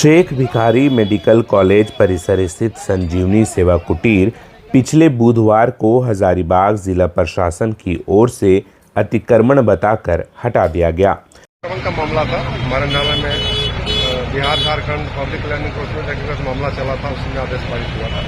Sheikh Bhikhari medical college परिसर स्थित संजीवनी सेवा कुटीर पिछले बुधवार को हजारीबाग जिला प्रशासन की ओर से अतिक्रमण बताकर हटा दिया गया। अतिक्रमण का मामला था हमारे न्यायालय में Bihar Jharkhand public land enforcement act का मामला चला था। उसमें आदेश पारित हुआ था।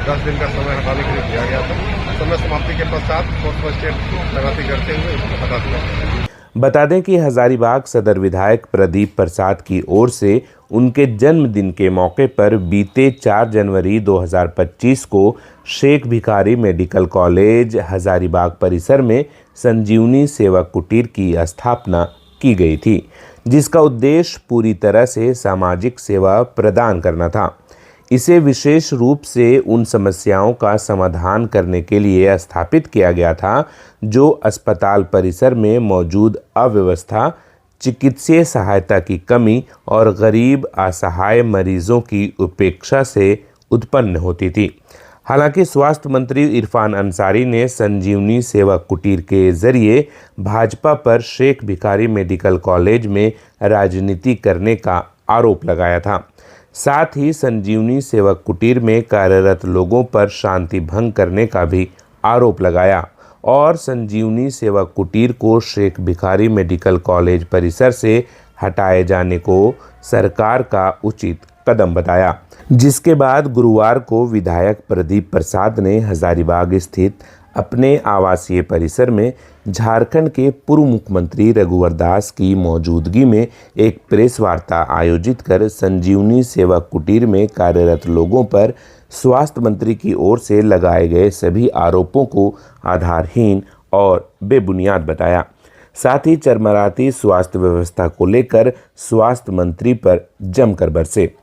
10 दिन का समय हटाने के लिए दिया गया था। समय समाप्ति के पश्चात कोर्ट मजिस्ट्रेट लगाती करते हुए इसको हटा दिया। बता दें कि हजारीबाग सदर विधायक प्रदीप प्रसाद की ओर से उनके जन्मदिन के मौके पर बीते 4 जनवरी 2025 को शेख भिखारी मेडिकल कॉलेज हजारीबाग परिसर में संजीवनी सेवा कुटीर की स्थापना की गई थी, जिसका उद्देश्य पूरी तरह से सामाजिक सेवा प्रदान करना था। इसे विशेष रूप से उन समस्याओं का समाधान करने के लिए स्थापित किया गया था जो अस्पताल परिसर में मौजूद अव्यवस्था, चिकित्सीय सहायता की कमी और गरीब असहाय मरीजों की उपेक्षा से उत्पन्न होती थी। हालांकि स्वास्थ्य मंत्री इरफान अंसारी ने संजीवनी सेवा कुटीर के जरिए भाजपा पर शेख भिखारी मेडिकल कॉलेज में राजनीति करने का आरोप लगाया था। साथ ही संजीवनी सेवा कुटीर में कार्यरत लोगों पर शांति भंग करने का भी आरोप लगाया और संजीवनी सेवा कुटीर को शेख भिखारी मेडिकल कॉलेज परिसर से हटाए जाने को सरकार का उचित कदम बताया। जिसके बाद गुरुवार को विधायक प्रदीप प्रसाद ने हजारीबाग स्थित अपने आवासीय परिसर में झारखंड के पूर्व मुख्यमंत्री रघुवर दास की मौजूदगी में एक प्रेस वार्ता आयोजित कर संजीवनी सेवा कुटीर में कार्यरत लोगों पर स्वास्थ्य मंत्री की ओर से लगाए गए सभी आरोपों को आधारहीन और बेबुनियाद बताया। साथ ही चरमराती स्वास्थ्य व्यवस्था को लेकर स्वास्थ्य मंत्री पर जमकर बरसे।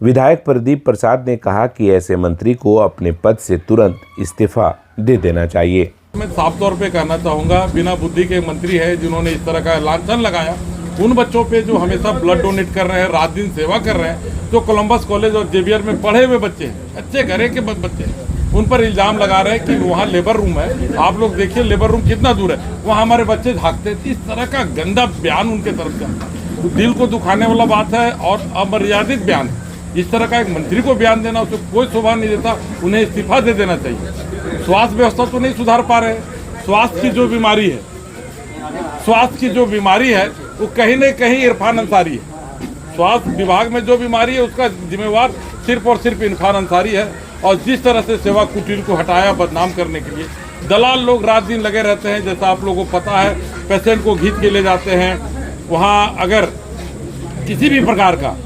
विधायक प्रदीप प्रसाद ने कहा कि ऐसे मंत्री को अपने पद से तुरंत इस्तीफा दे देना चाहिए। मैं साफ तौर पे कहना चाहूँगा, बिना बुद्धि के मंत्री है जिन्होंने इस तरह का लांछन लगाया उन बच्चों पे जो हमेशा ब्लड डोनेट कर रहे हैं, रात दिन सेवा कर रहे हैं, जो कोलंबस कॉलेज और जेवियर में पढ़े हुए बच्चे हैं, अच्छे घरे के बच्चे हैं, उन पर इल्ज़ाम लगा रहे हैं कि वहाँ लेबर रूम है। आप लोग देखिए लेबर रूम कितना दूर है, वहाँ हमारे बच्चे झाँकते। इस तरह का गंदा बयान उनके तरफ से तो दिल को दुखाने वाला बात है और अमर्यादित बयान है। इस तरह का एक मंत्री को बयान देना, उसे कोई शोभा नहीं देता, उन्हें इस्तीफा दे देना चाहिए। स्वास्थ्य व्यवस्था तो नहीं सुधार पा रहे। स्वास्थ्य की जो बीमारी है वो कहीं न कहीं इरफान अंसारी है। स्वास्थ्य विभाग में जो बीमारी है उसका जिम्मेवार सिर्फ और सिर्फ इरफान अंसारी है। और जिस तरह से सेवा कुटीर को हटाया बदनाम करने के लिए दलाल लोग रात दिन लगे रहते हैं। जैसा आप लोगों को पता है, पेशेंट को खींच के ले जाते हैं। वहाँ अगर किसी भी प्रकार का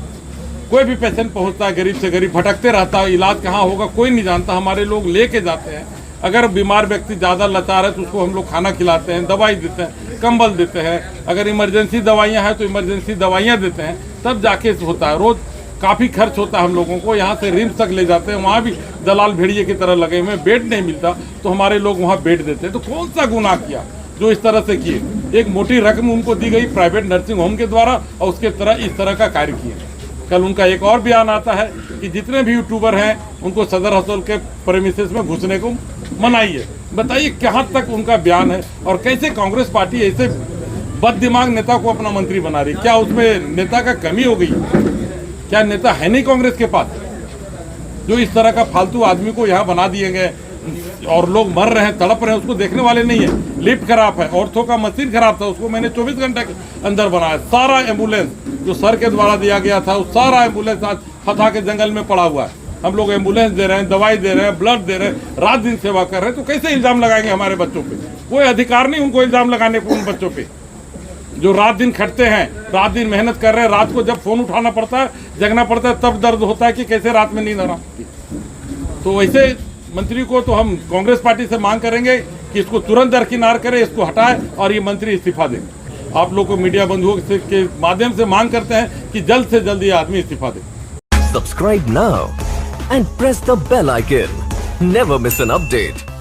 कोई भी पेशेंट पहुंचता है, गरीब से गरीब भटकते रहता है, इलाज कहाँ होगा कोई नहीं जानता। हमारे लोग लेके जाते हैं। अगर बीमार व्यक्ति ज़्यादा लाचार है तो उसको हम लोग खाना खिलाते हैं, दवाई देते हैं, कंबल देते हैं। अगर इमरजेंसी दवाइयाँ हैं तो इमरजेंसी दवाइयाँ देते हैं, तब जाके होता है। रोज़ काफ़ी खर्च होता है हम लोगों को। यहाँ से रिम्स तक ले जाते हैं, वहाँ भी दलाल भेड़िए की तरह लगे हुए, बेड नहीं मिलता तो हमारे लोग वहाँ बेड देते हैं। तो कौन सा गुनाह किया जो इस तरह से किए? एक मोटी रकम उनको दी गई प्राइवेट नर्सिंग होम के द्वारा और उसके तरह इस तरह का कार्य किए। कल उनका एक और बयान आता है कि जितने भी यूट्यूबर हैं उनको सदर अस्पताल के प्रेमिसेस में घुसने को मनाई है। बताइए कहाँ तक उनका बयान है और कैसे कांग्रेस पार्टी ऐसे बददिमाग नेता को अपना मंत्री बना रही? क्या उसमें नेता का कमी हो गई? क्या नेता है नहीं कांग्रेस के पास जो इस तरह का फालतू आदमी को यहाँ बना दिए गए और लोग मर रहे हैं, तड़प रहे हैं, उसको देखने वाले नहीं है। लिफ्ट खराब है, ऑर्थो का मशीन खराब था, उसको मैंने 24 घंटे के अंदर बनाया। सारा एम्बुलेंस जो सर के द्वारा दिया गया था, वो सारा एम्बुलेंस आज फतह के जंगल में पड़ा हुआ है। हम लोग एम्बुलेंस दे रहे हैं, दवाई दे रहे हैं, ब्लड दे रहे हैं, रात दिन सेवा कर रहे हैं। तो कैसे इल्ज़ाम लगाएंगे हमारे बच्चों पे? कोई अधिकार नहीं उनको इल्ज़ाम लगाने को उन बच्चों पे जो रात दिन खटते हैं, रात दिन मेहनत कर रहे हैं। रात को जब फोन उठाना पड़ता है, जगना पड़ता है, तब दर्द होता है कि कैसे रात में नींद आना। तो वैसे मंत्री को तो हम कांग्रेस पार्टी से मांग करेंगे कि इसको तुरंत दरकिनार करें, इसको हटाए और ये मंत्री इस्तीफा दें। आप लोग को मीडिया बंधुओं के माध्यम से मांग करते हैं कि जल्द से जल्द ये आदमी इस्तीफा दे। Subscribe now and press the bell icon. Never miss an update.